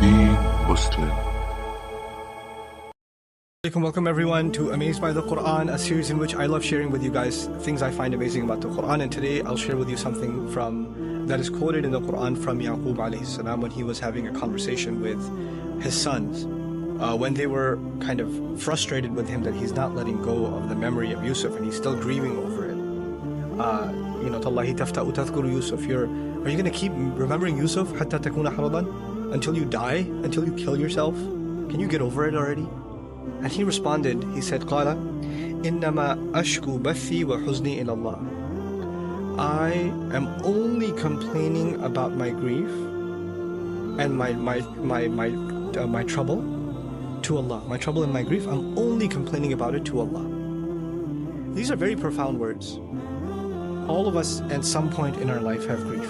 Be Muslim. Welcome everyone to Amazed by the Quran, a series in which I love sharing with you guys things I find amazing about the Quran. And today I'll share with you something that is quoted in the Quran from Yaqoob alayhi salam when he was having a conversation with his sons, when they were kind of frustrated with him that he's not letting go of the memory of Yusuf and he's still grieving over it. Tallahi tafta'u tadhkuru Yusuf. Are you going to keep remembering Yusuf hatta takuna haradan, until you die, until you kill yourself? Can you get over it already? And he responded, he said, قال إنما أشكو بثي وحزني إلى الله. I am only complaining about my grief and my trouble to Allah. My trouble and my grief, I'm only complaining about it to Allah. These are very profound words. All of us at some point in our life have grief.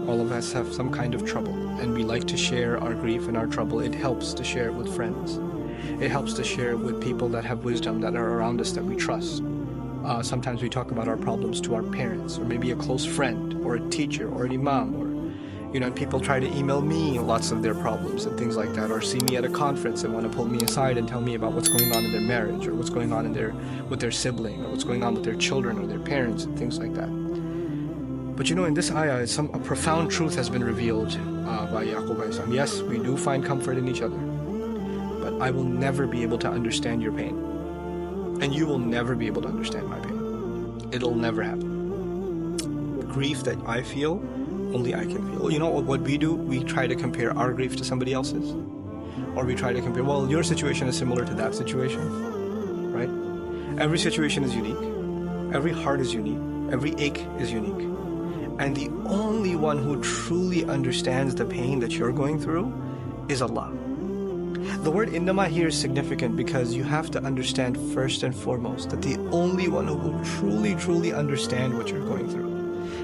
All of us have some kind of trouble, and we like to share our grief and our trouble. It helps to share it with friends. It helps to share it with people that have wisdom, that are around us, that we trust. Sometimes we talk about our problems to our parents, or maybe a close friend, or a teacher, or an imam, or and people try to email me lots of their problems and things like that, or see me at a conference and want to pull me aside and tell me about what's going on in their marriage, or what's going on with their sibling, or what's going on with their children or their parents and things like that. But in this ayah, a profound truth has been revealed by Yaqoob alayhi salam. Yes, we do find comfort in each other, but I will never be able to understand your pain, and you will never be able to understand my pain. It'll never happen. The grief that I feel, only I can feel. What we do? We try to compare our grief to somebody else's, or we try to compare, well, your situation is similar to that situation, right? Every situation is unique. Every heart is unique. Every ache is unique. And the only one who truly understands the pain that you're going through is Allah. The word innama here is significant because you have to understand first and foremost that the only one who will truly understand what you're going through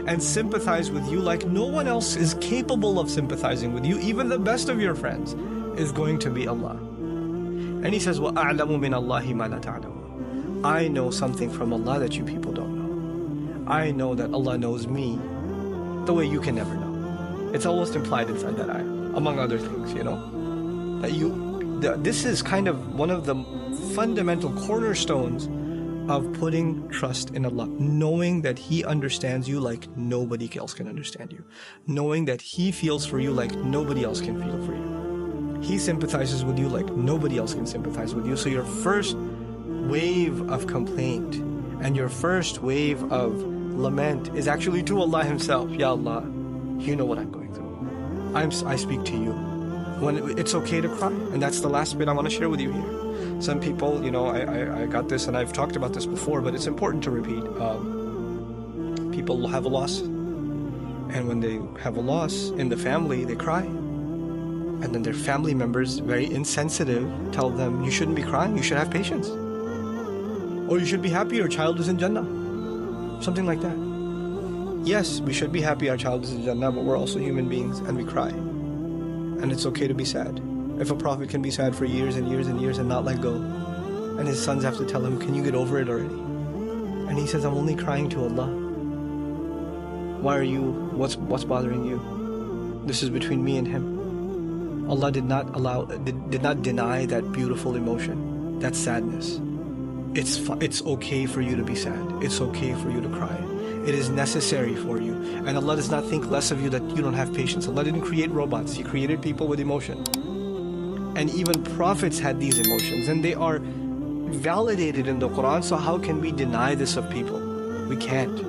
and sympathize with you like no one else is capable of sympathizing with you, even the best of your friends, is going to be Allah. And he says, وَأَعْلَمُ مِنَ اللَّهِ مَا لَا تَعْلَمُونَ. I know something from Allah that you people don't know. I know that Allah knows me the way you can never know. It's almost implied inside that ayah, among other things, that this is kind of one of the fundamental cornerstones of putting trust in Allah, knowing that He understands you like nobody else can understand you, knowing that He feels for you like nobody else can feel for you. He sympathizes with you like nobody else can sympathize with you. So your first wave of complaint and your first wave of lament is actually to Allah Himself. Ya Allah, you know what I'm going through. I speak to you. When it's okay to cry, and that's the last bit I want to share with you here. Some people, I got this, and I've talked about this before, but it's important to repeat. People have a loss, and when they have a loss in the family, they cry, and then their family members, very insensitive, tell them, you shouldn't be crying, you should have patience, or you should be happy your child is in Jannah, something like that. Yes, we should be happy our child is in Jannah, but we're also human beings, and we cry. And it's okay to be sad. If a prophet can be sad for years and years and years and not let go, and his sons have to tell him, can you get over it already? And he says, I'm only crying to Allah. Why are you, what's bothering you? This is between me and him. Allah did not deny that beautiful emotion, that sadness. It's okay for you to be sad. It's okay for you to cry. It is necessary for you. And Allah does not think less of you that you don't have patience. Allah didn't create robots. He created people with emotion. And even prophets had these emotions, and they are validated in the Quran. So how can we deny this of people? We can't.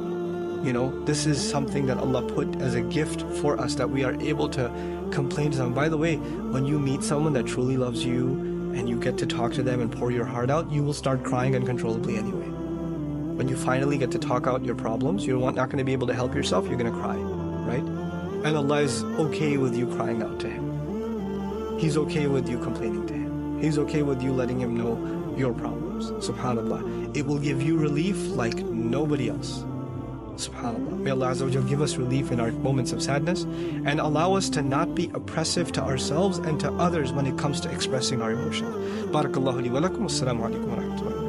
This is something that Allah put as a gift for us, that we are able to complain to them. By the way, when you meet someone that truly loves you and you get to talk to them and pour your heart out, you will start crying uncontrollably anyway. When you finally get to talk out your problems, you're not going to be able to help yourself, you're going to cry, right? And Allah is okay with you crying out to Him. He's okay with you complaining to Him. He's okay with you letting Him know your problems. SubhanAllah. It will give you relief like nobody else. SubhanAllah. May Allah Azza wa Jal give us relief in our moments of sadness and allow us to not be oppressive to ourselves and to others when it comes to expressing our emotion. Barakallahu li wa lakum. Wassalamu alaikum wa rahmatullahi.